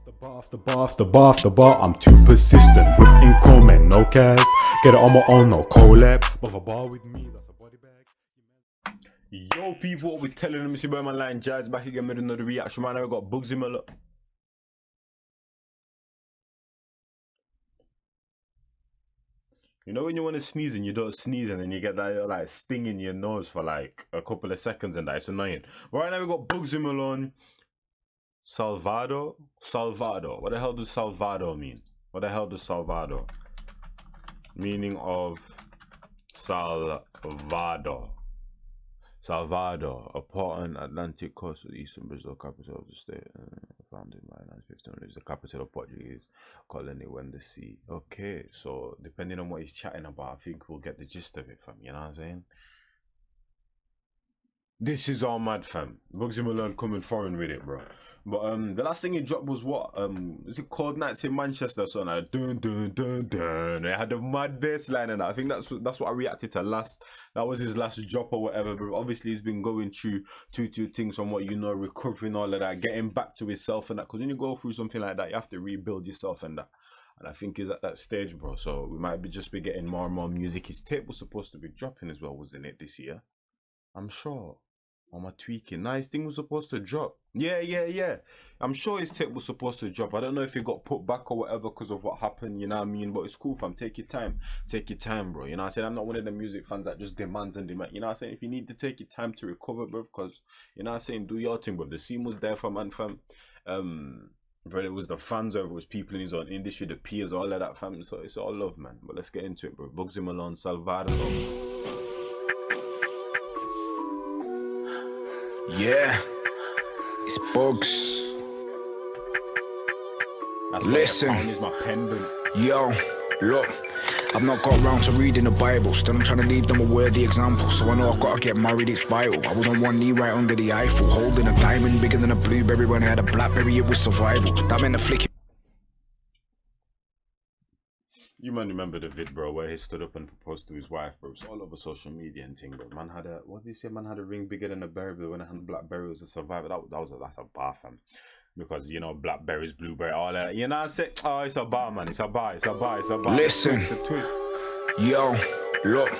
the bar, I'm too persistent. Put in comment, no cast. Get it on my own, no collab. But a bar with me, that's a body bag. Yo, people, what we telling them? It's your boy, my line Jazz, back again with another reaction. Man, I got Bugzy Malone. You know when you want to sneeze and you don't sneeze and then you get that like sting in your nose for like a couple of seconds and that's annoying. But right now we got Bugzy Malone. Salvador? Salvador. What the hell does Salvador mean? What the hell does Salvador? Meaning of Salvador. Salvador, a part on Atlantic coast of the eastern Brazil, capital of the state. Founded by 1915, is the capital of Portuguese colony when the sea. Okay, so depending on what he's chatting about, I think we'll get the gist of it, fam. You know what I'm saying? This is all mad, fam. Bugzy Malone coming foreign with it, bro. But the last thing he dropped was what? Is it Cold Nights in Manchester or something? Like, dun dun dun dun. It had a mad bass line and that. I think that's what I reacted to last. That was his last drop or whatever. But obviously he's been going through two things from what you know, recovering all of that, getting back to himself and that. Because when you go through something like that, you have to rebuild yourself and that. And I think he's at that stage, bro. So we might just be getting more and more music. His tape was supposed to be dropping as well, wasn't it, this year? I'm sure. Or am I tweaking? Nah, his thing was supposed to drop. Yeah. I'm sure his tape was supposed to drop. I don't know if it got put back or whatever because of what happened, you know what I mean? But it's cool, fam. Take your time. Take your time, bro. You know what I'm saying? I'm not one of the music fans that just demands and demand. You know what I'm saying? If you need to take your time to recover, bro, because, you know what I'm saying? Do your thing, bro. The scene was there for man, fam. Whether it was the fans or it was people in his own industry, the peers, all of that, fam. So it's all love, man. But let's get into it, bro. Bugzy Malone, Salvador. Yeah, it's Bugs. Listen, yo, look, I've not got round to reading the Bible. Still I'm trying to leave them a worthy example. So I know I've got to get married, it's vital. I was on one knee right under the Eiffel, holding a diamond bigger than a blueberry. When I had a blackberry, it was survival. That meant a flick. You might remember the vid, bro, where he stood up and proposed to his wife, bro. It's all over social media and thing, bro. Man had a, what did he say? Man had a ring bigger than a berry, but when I had blackberry, was a survivor. That's a bar, fam. Because, you know, blackberries, blueberry, all that. You know what I'm saying? Oh, it's a bar, man. It's a bar. Listen, the twist. Yo, look,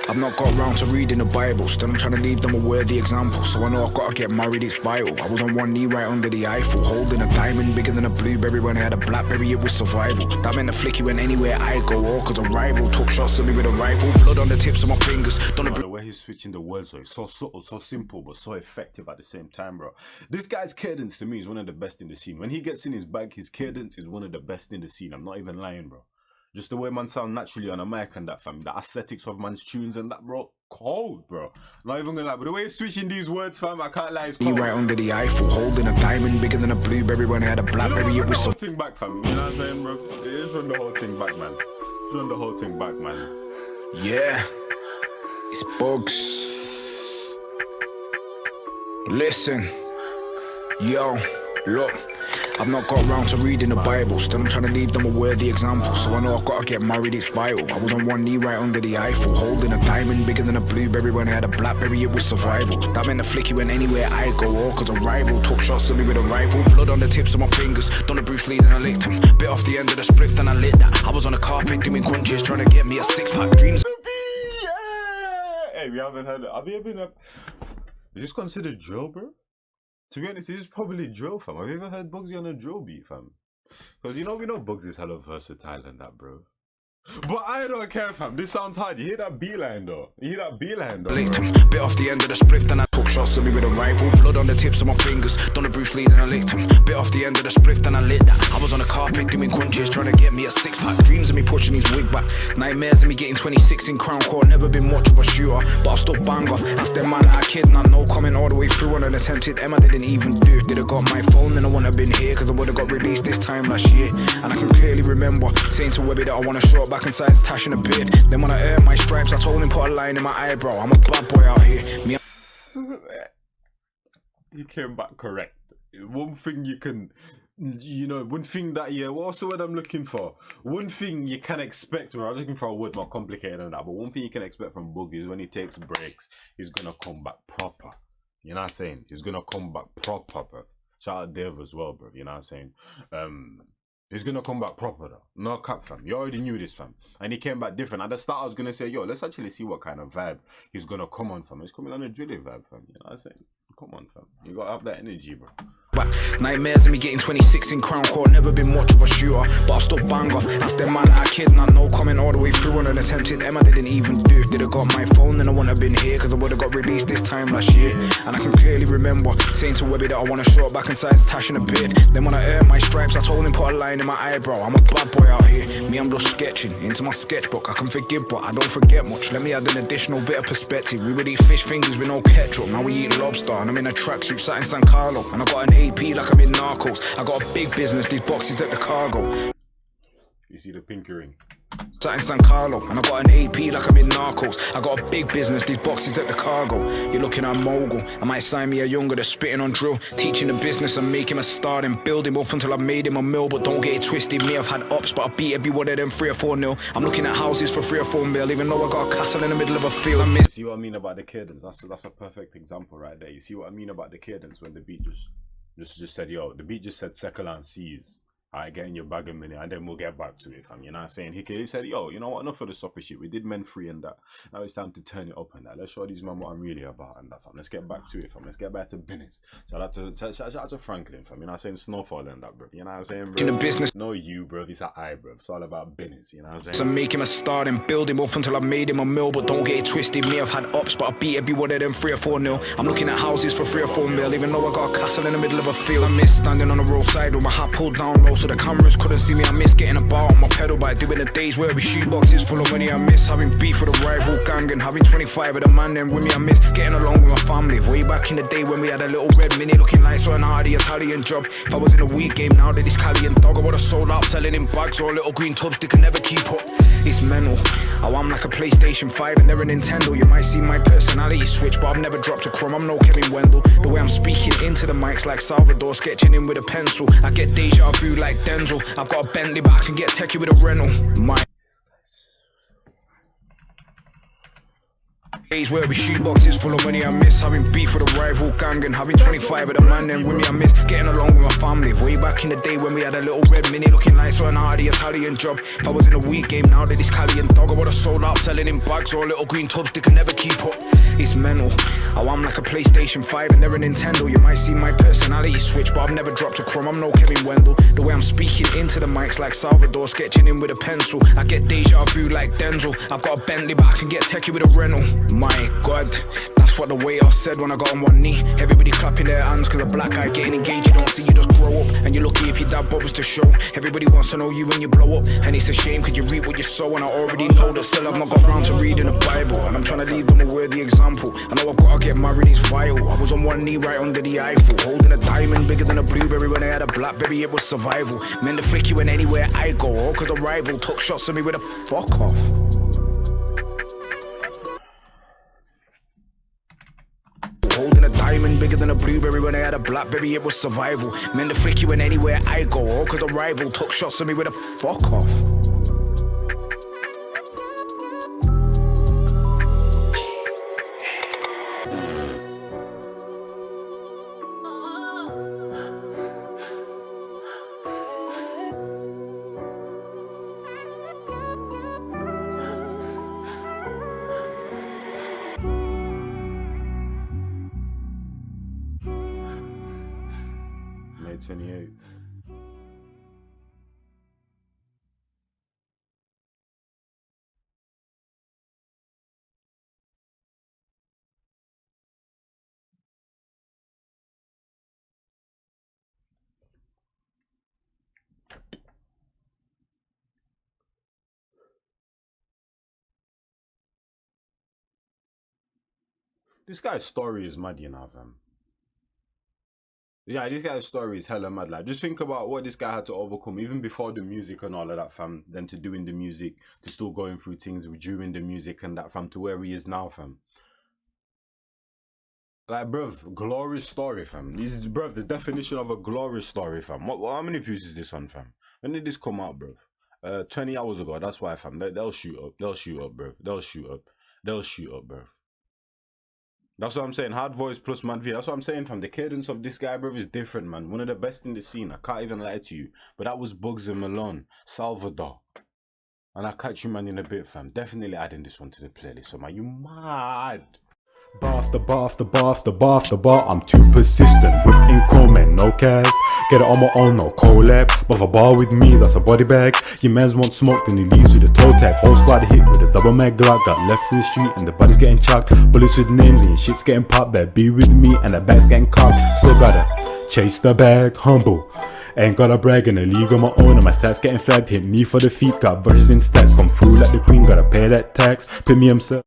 I've not got round to reading the Bible. Still I'm trying to leave them a worthy example. So I know I've got to get married, it's vital. I was on one knee right under the Eiffel, holding a diamond bigger than a blueberry. When I had a blackberry, it was survival. That meant a flicky went anywhere I go. All cause a rival took shots at me with a rifle. Blood on the tips of my fingers. The way he's switching the words, so it's so subtle, so simple, but so effective at the same time, bro. This guy's cadence to me is one of the best in the scene. When he gets in his bag, his cadence is one of the best in the scene. I'm not even lying, bro. Just the way man sound naturally on a mic and that, fam. The aesthetics of man's tunes and that, bro. Cold, bro. Not even gonna lie, but the way he's switching these words, fam, I can't lie. It's cold. Right under the Eiffel, holding a diamond bigger than a blueberry. When I had a blackberry, you know, it was the whole thing back, fam. You know what I'm saying, bro? It is run the whole thing back, man. It's run the whole thing back, man. Yeah, it's Bugs. Listen, yo, look. I've not got round to reading the Bible. Still I'm trying to leave them a worthy example. So I know I've got to get married, it's vital. I was on one knee right under the Eiffel, holding a diamond bigger than a blueberry. When I had a blackberry, it was survival. That meant a flicky went anywhere I go. All cause a rival took shots at me with a rifle. Blood on the tips of my fingers. Done a Bruce Lee and I licked him. Bit off the end of the spliff and I lit that. I was on a carpet doing crunches, trying to get me a six-pack dreams. Hey, we haven't heard it. Have you ever been is this considered drill, bro? To be honest, it is probably drill, fam. Have you ever heard Bugzy on a drill beat, fam? Because, you know, we know Bugzy's hella versatile and that, bro. But I don't care, fam. This sounds hard. You hear that B-line, though? You hear that B-line, though? Licked him. Bit off the end of the spliff, then I took shots at me with a rifle. Blood on the tips of my fingers. Done a Bruce Lee, then I licked him. Bit off the end of the spliff, then I lit that. I was on a carpet doing crunches, trying to get me a six-pack. Dreams of me pushing his wig back. Nightmares of me getting 26 in Crown Court. Never been much of a shooter, but I'll still bang off. Asked them man like a kid, not no comment all the way through on an attempted M. I didn't even do it. Did have got my phone, then I wouldn't have been here, cause I would have got released this time last year. And I can clearly remember saying to Webby that I want a short back inside his tash and a beard. Then when I earned my stripes, I told him put a line in my eyebrow. I'm a bad boy out here. Me. He came back correct. One thing you can, you know, one thing that, yeah, what's the word I'm looking for? One thing you can expect, I was looking for a word more complicated than that, but one thing you can expect from Bugzy is when he takes breaks, he's gonna come back proper. You know what I'm saying? He's gonna come back proper, bro. Shout out Dev as well, bro. You know what I'm saying? He's gonna come back proper though. No cap, fam. You already knew this, fam. And he came back different. At the start, I was gonna say, yo, let's actually see what kind of vibe he's gonna come on, fam. He's coming on a drilly vibe, fam. You know what I'm saying? Come on, fam. You gotta have that energy, bro. Nightmares of me getting 26 in Crown Court. Never been much of a shooter, but I've still bang off. Asked them man that I kid, not no comment all the way through on an attempted M. I didn't even do. If they'd have got my phone, then I wouldn't have been here, cause I would have got released this time last year. And I can clearly remember saying to Webby that I want a short back and sides, tash and a beard. Then when I earned my stripes, I told him put a line in my eyebrow. I'm a bad boy out here. Me, I'm just sketching into my sketchbook. I can forgive, but I don't forget much. Let me add an additional bit of perspective. We would eat fish fingers with no ketchup. Now we eat lobster, and I'm in a tracksuit sat in San Carlo. And I got an AP like I'm in Narcos. I got a big business, these boxes at the cargo. You see the pinky ring? Sat in San Carlo, and I got an AP like I'm in Narcos. I got a big business, these boxes at the cargo. You're looking at mogul, I might sign me a younger that's spitting on drill. Teaching the business and make him a star, and build him up until I made him a mill. But don't get it twisted, me I've had ups, but I beat every one of them 3 or 4-0. I'm looking at houses for 3 or 4 mil, even though I got a castle in the middle of a field. I miss. See what I mean about the cadence? That's a perfect example right there. You see what I mean about the cadence when the beat just said, yo, the beat just said second line C's. Alright, get in your bag a minute and then we'll get back to it, fam. You know what I'm saying? He said, yo, you know what? Enough of the soppy shit. We did men free and that. Now it's time to turn it up and that. Let's show these men what I'm really about and that, fam. Let's get back to it, fam. Let's get back to business. Shout out to Franklin, fam. You know what I'm saying? Snowfall and that, bro. You know what I'm saying, bro? In the business. No you, bro. It's an I, bro. It's all about business. You know what I'm saying? So make him a star and build him up until I made him a mill. But don't get it twisted, me I've had ups, but I beat every one of them 3 or 4-0. I'm looking at houses for 3 or 4 mil, even though I got a castle in the middle of a field. I miss standing on the roadside with my hat pulled down low so the cameras couldn't see me. I miss getting a bar on my pedal bike, doing the days where we shoot boxes full of money. I miss having beef with a rival gang and having 25 of the man then with me. I miss getting along with my family way back in the day when we had a little red mini looking like something out of the Italian job. If I was in a weed game now that this Cali and dog, I would have sold out selling in bags or little green tubs they can never keep up. It's mental. Oh, I'm like a PlayStation 5 and they're a Nintendo. You might see my personality switch, but I've never dropped a crumb. I'm no Kevin Wendell. The way I'm speaking into the mics like Salvador, sketching in with a pencil. I get deja vu like Denzel. I've got a Bentley, but I can get techie with a rental. My days where we shoot boxes full of money. I miss having beef with a rival gang and having 25 of the man then with me. I miss getting along with my family way back in the day when we had a little red mini looking like something out of the Italian job. If I was in a weed game now that this Cali and dog, I would have sold out selling in bags or little green tubs they can never keep up. It's mental. Oh, I'm like a PlayStation 5 and they're a Nintendo. You might see my personality switch, but I've never dropped a crumb. I'm no Kevin Wendell. The way I'm speaking into the mics like Salvador, sketching in with a pencil. I get deja vu like Denzel. I've got a Bentley, but I can get techie with a rental. My God, that's what the waiter said when I got on one knee. Everybody clapping their hands cause a black guy getting engaged. You don't see, you just grow up. And you're lucky if your dad bothers to show. Everybody wants to know you when you blow up. And it's a shame cause you reap what you sow. And I already know that still I've not got round to reading the Bible. And I'm trying to leave them a worthy example. I know I've got to get married, it's vital. I was on one knee right under the Eiffel, holding a diamond bigger than a blueberry. When I had a blackberry it was survival. Meant to flick you in anywhere I go. All cause a rival took shots at me with a fuck off. Holding a diamond bigger than a blueberry. When I had a blackberry it was survival. Meant to flick you in anywhere I go. All cause a rival took shots at me with a fuck off. May 28th. This guy's story is mad, you know, fam. Yeah, this guy's story is hella mad. Like, just think about what this guy had to overcome, even before the music and all of that, fam. Then to doing the music, to still going through things during the music and that, fam, to where he is now, fam. Like, bruv, glorious story, fam. This is, bruv, the definition of a glorious story, fam. How many views is this on, fam? When did this come out, bruv? 20 hours ago. That's why, fam. They'll shoot up. They'll shoot up, bruv. They'll shoot up. They'll shoot up, bruv. That's what I'm saying. Hard voice plus mad V. That's what I'm saying, fam. The cadence of this guy, bro, is different, man. One of the best in the scene. I can't even lie to you. But that was Bugzy Malone, Salvador. And I'll catch you, man, in a bit, fam. Definitely adding this one to the playlist. So, man, you mad. Bar after bar after bar after bar after bar, I'm too persistent. Whipping comment, no cast. Get it on my own, no collab. But if a bar with me, that's a body bag. Your mans want smoke, then he leaves with a toe tag. Whole squad hit with a double mag Glock. Got left in the street and the body's getting chucked. Bullets with names and your shit's getting popped. Better be with me and the bag's getting cocked. Still gotta chase the bag, humble. Ain't gotta brag in a league on my own and my stats getting flagged. Hit me for the feet, got verses in stats. Come through like the queen, gotta pay that tax. Premium sir.